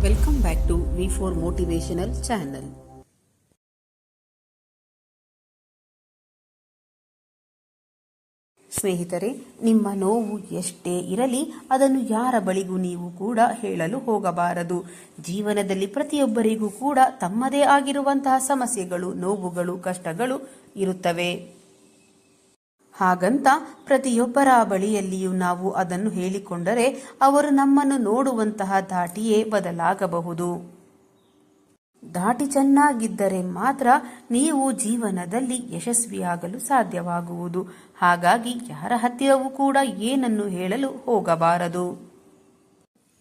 Welcome back to V4 motivational channel. ಸ್ನೇಹಿತರೆ, ನಿಮ್ಮ ನೋವು ಎಷ್ಟೇ ಇರಲಿ ಅದನ್ನು ಯಾರ ಬಳಿಗೂ ನೀವು ಕೂಡ ಹೇಳಲು ಹೋಗಬಾರದು. ಜೀವನದಲ್ಲಿ ಪ್ರತಿಯೊಬ್ಬರಿಗೂ ಕೂಡ ತಮ್ಮದೇ ಆಗಿರುವಂತಹ ಸಮಸ್ಯೆಗಳು, ನೋವುಗಳು, ಕಷ್ಟಗಳು ಇರುತ್ತವೆ. ಹಾಗಂತ ಪ್ರತಿಯೊಬ್ಬರ ಬಳಿಯಲ್ಲಿಯೂ ನಾವು ಅದನ್ನು ಹೇಳಿಕೊಂಡರೆ ಅವರು ನಮ್ಮನ್ನು ನೋಡುವಂತಹ ದಾಟಿಯೇ ಬದಲಾಗಬಹುದು. ದಾಟಿ ಚೆನ್ನಾಗಿದ್ದರೆ ಮಾತ್ರ ನೀವು ಜೀವನದಲ್ಲಿ ಯಶಸ್ವಿಯಾಗಲು ಸಾಧ್ಯವಾಗುವುದು. ಹಾಗಾಗಿ ಯಾರ ಹತ್ತಿರವೂ ಕೂಡ ಏನನ್ನು ಹೇಳಲು ಹೋಗಬಾರದು.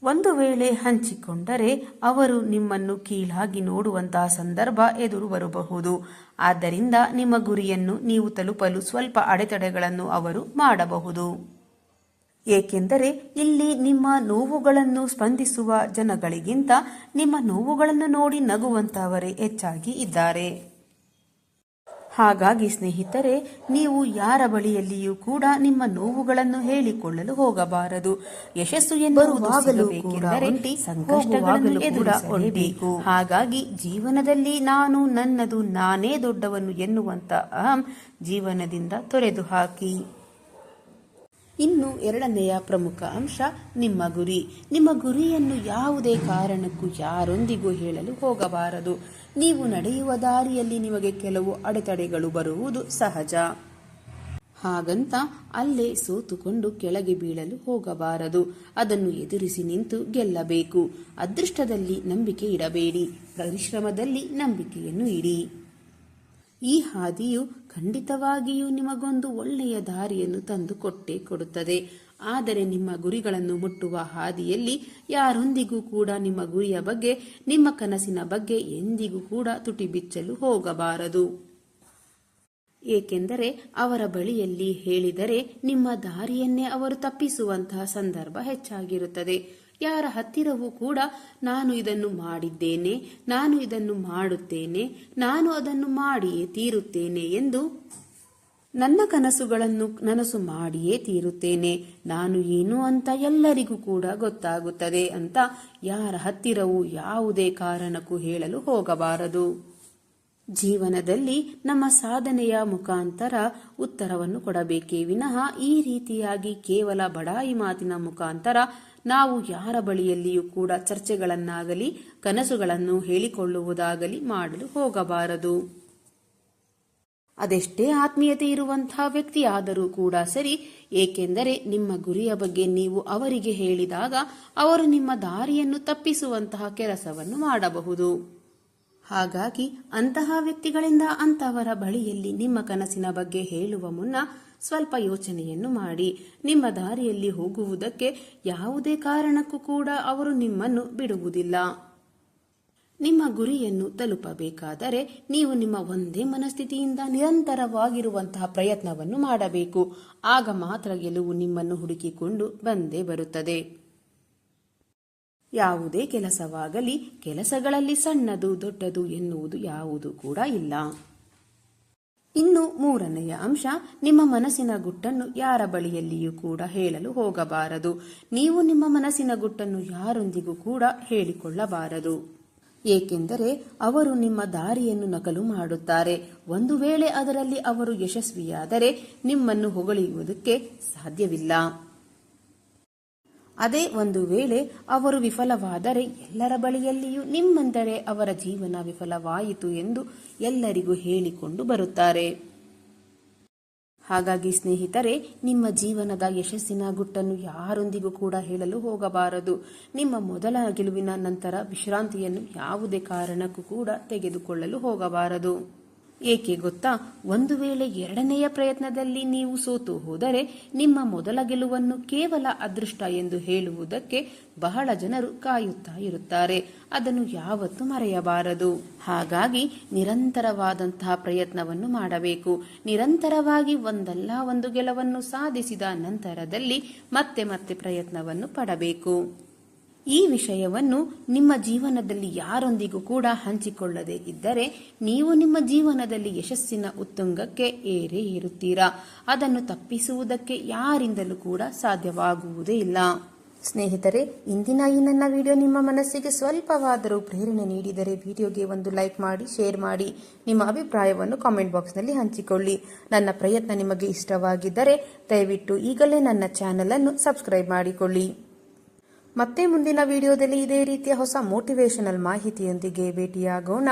ಒಂದು ವೇಳೆ ಹಂಚಿಕೊಂಡರೆ ಅವರು ನಿಮ್ಮನ್ನು ಕೀಳಾಗಿ ನೋಡುವಂತಹ ಸಂದರ್ಭ ಎದುರು ಬರಬಹುದು. ಆದ್ದರಿಂದ ನಿಮ್ಮ ಗುರಿಯನ್ನು ನೀವು ತಲುಪಲು ಸ್ವಲ್ಪ ಅಡೆತಡೆಗಳನ್ನು ಅವರು ಮಾಡಬಹುದು. ಏಕೆಂದರೆ ಇಲ್ಲಿ ನಿಮ್ಮ ನೋವುಗಳನ್ನು ಸ್ಪಂದಿಸುವ ಜನಗಳಿಗಿಂತ ನಿಮ್ಮ ನೋವುಗಳನ್ನು ನೋಡಿ ನಗುವಂತಹವರೇ ಹೆಚ್ಚಾಗಿ ಇದ್ದಾರೆ. ಹಾಗಾಗಿ ಸ್ನೇಹಿತರೆ, ನೀವು ಯಾರ ಬಳಿಯಲ್ಲಿಯೂ ಕೂಡ ನಿಮ್ಮ ನೋವುಗಳನ್ನು ಹೇಳಿಕೊಳ್ಳಲು ಹೋಗಬಾರದು. ಯಶಸ್ಸು ಎನ್ನುವುದು ಸಂಕಷ್ಟಗಳನ್ನು ಎದುರಿಸಲೇಬೇಕು. ಹಾಗಾಗಿ ಜೀವನದಲ್ಲಿ ನಾನು, ನನ್ನದು, ನಾನೇ ದೊಡ್ಡವನು ಎನ್ನುವಂತ ಅಹಂ ಜೀವನದಿಂದ ತೊರೆದು ಹಾಕಿ. ಇನ್ನು ಎರಡನೆಯ ಪ್ರಮುಖ ಅಂಶ ನಿಮ್ಮ ಗುರಿ. ನಿಮ್ಮ ಗುರಿಯನ್ನು ಯಾವುದೇ ಕಾರಣಕ್ಕೂ ಯಾರೊಂದಿಗೂ ಹೇಳಲು ಹೋಗಬಾರದು. ನೀವು ನಡೆಯುವ ದಾರಿಯಲ್ಲಿ ನಿಮಗೆ ಕೆಲವು ಅಡೆತಡೆಗಳು ಬರುವುದು ಸಹಜ. ಹಾಗಂತ ಅಲ್ಲೇ ಸೋತುಕೊಂಡು ಕೆಳಗೆ ಬೀಳಲು ಹೋಗಬಾರದು. ಅದನ್ನು ಎದುರಿಸಿ ನಿಂತು ಗೆಲ್ಲಬೇಕು. ಅದೃಷ್ಟದಲ್ಲಿ ನಂಬಿಕೆ ಇಡಬೇಡಿ, ಪರಿಶ್ರಮದಲ್ಲಿ ನಂಬಿಕೆಯನ್ನು ಇಡಿ. ಈ ಹಾದಿಯು ಖಂಡಿತವಾಗಿಯೂ ನಿಮಗೊಂದು ಒಳ್ಳೆಯ ದಾರಿಯನ್ನು ತಂದು ಕೊಟ್ಟೇ ಕೊಡುತ್ತದೆ. ಆದರೆ ನಿಮ್ಮ ಗುರಿಗಳನ್ನು ಮುಟ್ಟುವ ಹಾದಿಯಲ್ಲಿ ಯಾರೊಂದಿಗೂ ಕೂಡ ನಿಮ್ಮ ಗುರಿಯ ಬಗ್ಗೆ, ನಿಮ್ಮ ಕನಸಿನ ಬಗ್ಗೆ ಎಂದಿಗೂ ಕೂಡ ತುಟಿ ಬಿಚ್ಚಲು ಹೋಗಬಾರದು. ಏಕೆಂದರೆ ಅವರ ಬಳಿಯಲ್ಲಿ ಹೇಳಿದರೆ ನಿಮ್ಮ ದಾರಿಯನ್ನೇ ಅವರು ತಪ್ಪಿಸುವಂತಹ ಸಂದರ್ಭ ಹೆಚ್ಚಾಗಿರುತ್ತದೆ. ಯಾರ ಹತ್ತಿರವೂ ಕೂಡ ನಾನು ಇದನ್ನು ಮಾಡಿದ್ದೇನೆ, ನಾನು ಇದನ್ನು ಮಾಡುತ್ತೇನೆ, ನಾನು ಅದನ್ನು ಮಾಡಿಯೇ ತೀರುತ್ತೇನೆ ಎಂದು, ನನ್ನ ಕನಸುಗಳನ್ನು ನನಸು ಮಾಡಿಯೇ ತೀರುತ್ತೇನೆ, ನಾನು ಏನು ಅಂತ ಎಲ್ಲರಿಗೂ ಕೂಡ ಗೊತ್ತಾಗುತ್ತದೆ ಅಂತ ಯಾರ ಹತ್ತಿರವೂ ಯಾವುದೇ ಕಾರಣಕ್ಕೂ ಹೇಳಲು ಹೋಗಬಾರದು. ಜೀವನದಲ್ಲಿ ನಮ್ಮ ಸಾಧನೆಯ ಮುಖಾಂತರ ಉತ್ತರವನ್ನು ಕೊಡಬೇಕೇ ವಿನಃ ಈ ರೀತಿಯಾಗಿ ಕೇವಲ ಬಡಾಯಿ ಮಾತಿನ ಮುಖಾಂತರ ನಾವು ಯಾರ ಬಳಿಯಲ್ಲಿಯೂ ಕೂಡ ಚರ್ಚೆಗಳನ್ನಾಗಲಿ ಕನಸುಗಳನ್ನು ಹೇಳಿಕೊಳ್ಳುವುದಾಗಲಿ ಮಾಡಲು ಹೋಗಬಾರದು. ಅದೆಷ್ಟೇ ಆತ್ಮೀಯತೆ ಇರುವಂತಹ ವ್ಯಕ್ತಿಯಾದರೂ ಕೂಡ ಸರಿ. ಏಕೆಂದರೆ ನಿಮ್ಮ ಗುರಿಯ ಬಗ್ಗೆ ನೀವು ಅವರಿಗೆ ಹೇಳಿದಾಗ ಅವರು ನಿಮ್ಮ ದಾರಿಯನ್ನು ತಪ್ಪಿಸುವಂತಹ ಕೆಲಸವನ್ನು ಮಾಡಬಹುದು. ಹಾಗಾಗಿ ಅಂತಹ ವ್ಯಕ್ತಿಗಳಿಂದ ಅಂತವರ ಬಳಿಯಲ್ಲಿ ನಿಮ್ಮ ಕನಸಿನ ಬಗ್ಗೆ ಹೇಳುವ ಮುನ್ನ ಸ್ವಲ್ಪ ಯೋಚನೆಯನ್ನು ಮಾಡಿ. ನಿಮ್ಮ ದಾರಿಯಲ್ಲಿ ಹೋಗುವುದಕ್ಕೆ ಯಾವುದೇ ಕಾರಣಕ್ಕೂ ಕೂಡ ಅವರು ನಿಮ್ಮನ್ನು ಬಿಡುವುದಿಲ್ಲ. ನಿಮ್ಮ ಗುರಿಯನ್ನು ತಲುಪಬೇಕಾದರೆ ನೀವು ನಿಮ್ಮ ಒಂದೇ ಮನಸ್ಥಿತಿಯಿಂದ ನಿರಂತರವಾಗಿರುವಂತಹ ಪ್ರಯತ್ನವನ್ನು ಮಾಡಬೇಕು. ಆಗ ಮಾತ್ರ ಗೆಲುವು ನಿಮ್ಮನ್ನು ಹುಡುಕಿಕೊಂಡು ಬಂದೇ ಬರುತ್ತದೆ. ಯಾವುದೇ ಕೆಲಸವಾಗಲಿ, ಕೆಲಸಗಳಲ್ಲಿ ಸಣ್ಣದು ದೊಡ್ಡದು ಎನ್ನುವುದು ಯಾವುದು ಕೂಡ ಇಲ್ಲ. ಇನ್ನು ಮೂರನೆಯ ಅಂಶ, ನಿಮ್ಮ ಮನಸ್ಸಿನ ಗುಟ್ಟನ್ನು ಯಾರ ಬಳಿಯಲ್ಲಿಯೂ ಕೂಡ ಹೇಳಲು ಹೋಗಬಾರದು. ನೀವು ನಿಮ್ಮ ಮನಸ್ಸಿನ ಗುಟ್ಟನ್ನು ಯಾರೊಂದಿಗೂ ಕೂಡ ಹೇಳಿಕೊಳ್ಳಬಾರದು. ಏಕೆಂದರೆ ಅವರು ನಿಮ್ಮ ದಾರಿಯನ್ನು ನಕಲು ಮಾಡುತ್ತಾರೆ. ಒಂದು ವೇಳೆ ಅದರಲ್ಲಿ ಅವರು ಯಶಸ್ವಿಯಾದರೆ ನಿಮ್ಮನ್ನು ಹೊಗಳುವುದಕ್ಕೆ ಸಾಧ್ಯವಿಲ್ಲ. ಅದೇ ಒಂದು ವೇಳೆ ಅವರು ವಿಫಲವಾದರೆ ಎಲ್ಲರ ಬಳಿಯಲ್ಲಿಯೂ ನಿಮ್ಮೆಂದರೆ ಅವರ ಜೀವನ ವಿಫಲವಾಯಿತು ಎಂದು ಎಲ್ಲರಿಗೂ ಹೇಳಿಕೊಂಡು ಬರುತ್ತಾರೆ. ಹಾಗಾಗಿ ಸ್ನೇಹಿತರೆ, ನಿಮ್ಮ ಜೀವನದ ಯಶಸ್ಸಿನ ಗುಟ್ಟನ್ನು ಯಾರೊಂದಿಗೂ ಕೂಡ ಹೇಳಲು ಹೋಗಬಾರದು. ನಿಮ್ಮ ಮೊದಲ ಗೆಲುವಿನ ನಂತರ ವಿಶ್ರಾಂತಿಯನ್ನು ಯಾವುದೇ ಕಾರಣಕ್ಕೂ ಕೂಡ ತೆಗೆದುಕೊಳ್ಳಲು ಹೋಗಬಾರದು. ಏಕೆ ಗೊತ್ತಾ? ಒಂದು ವೇಳೆ ಎರಡನೆಯ ಪ್ರಯತ್ನದಲ್ಲಿ ನೀವು ಸೋತು ಹೋದರೆ ನಿಮ್ಮ ಮೊದಲ ಗೆಲುವನ್ನು ಕೇವಲ ಅದೃಷ್ಟ ಎಂದು ಹೇಳುವುದಕ್ಕೆ ಬಹಳ ಜನರು ಕಾಯುತ್ತಾ ಇರುತ್ತಾರೆ. ಅದನ್ನು ಯಾವತ್ತೂ ಮರೆಯಬಾರದು. ಹಾಗಾಗಿ ನಿರಂತರವಾದಂತಹ ಪ್ರಯತ್ನವನ್ನು ಮಾಡಬೇಕು. ನಿರಂತರವಾಗಿ ಒಂದಲ್ಲ ಒಂದು ಗೆಲುವನ್ನು ಸಾಧಿಸಿದ ನಂತರದಲ್ಲಿ ಮತ್ತೆ ಮತ್ತೆ ಪ್ರಯತ್ನವನ್ನು ಪಡಬೇಕು. ಈ ವಿಷಯವನ್ನು ನಿಮ್ಮ ಜೀವನದಲ್ಲಿ ಯಾರೊಂದಿಗೂ ಕೂಡ ಹಂಚಿಕೊಳ್ಳದೆ ಇದ್ದರೆ ನೀವು ನಿಮ್ಮ ಜೀವನದಲ್ಲಿ ಯಶಸ್ಸಿನ ಉತ್ತುಂಗಕ್ಕೆ ಏರೇ ಇರುತ್ತೀರಾ. ಅದನ್ನು ತಪ್ಪಿಸುವುದಕ್ಕೆ ಯಾರಿಂದಲೂ ಕೂಡ ಸಾಧ್ಯವಾಗುವುದೇ ಇಲ್ಲ. ಸ್ನೇಹಿತರೆ, ಇಂದಿನ ಈ ನನ್ನ ವಿಡಿಯೋ ನಿಮ್ಮ ಮನಸ್ಸಿಗೆ ಸ್ವಲ್ಪವಾದರೂ ಪ್ರೇರಣೆ ನೀಡಿದರೆ ವಿಡಿಯೋಗೆ ಒಂದು ಲೈಕ್ ಮಾಡಿ, ಶೇರ್ ಮಾಡಿ, ನಿಮ್ಮ ಅಭಿಪ್ರಾಯವನ್ನು ಕಾಮೆಂಟ್ ಬಾಕ್ಸ್ನಲ್ಲಿ ಹಂಚಿಕೊಳ್ಳಿ. ನನ್ನ ಪ್ರಯತ್ನ ನಿಮಗೆ ಇಷ್ಟವಾಗಿದ್ದರೆ ದಯವಿಟ್ಟು ಈಗಲೇ ನನ್ನ ಚಾನೆಲ್ ಅನ್ನು ಸಬ್ಸ್ಕ್ರೈಬ್ ಮಾಡಿಕೊಳ್ಳಿ. ಮತ್ತೆ ಮುಂದಿನ ವಿಡಿಯೋದಲ್ಲಿ ಇದೇ ರೀತಿಯ ಹೊಸ ಮೋಟಿವೇಶನಲ್ ಮಾಹಿತಿಯೊಂದಿಗೆ ಭೇಟಿಯಾಗೋಣ.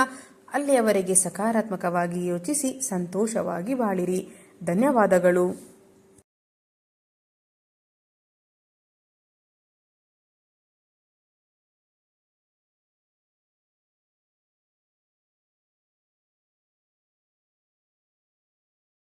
ಅಲ್ಲಿಯವರೆಗೆ ಸಕಾರಾತ್ಮಕವಾಗಿ ಯೋಚಿಸಿ ಸಂತೋಷವಾಗಿ ಬಾಳಿರಿ. ಧನ್ಯವಾದಗಳು.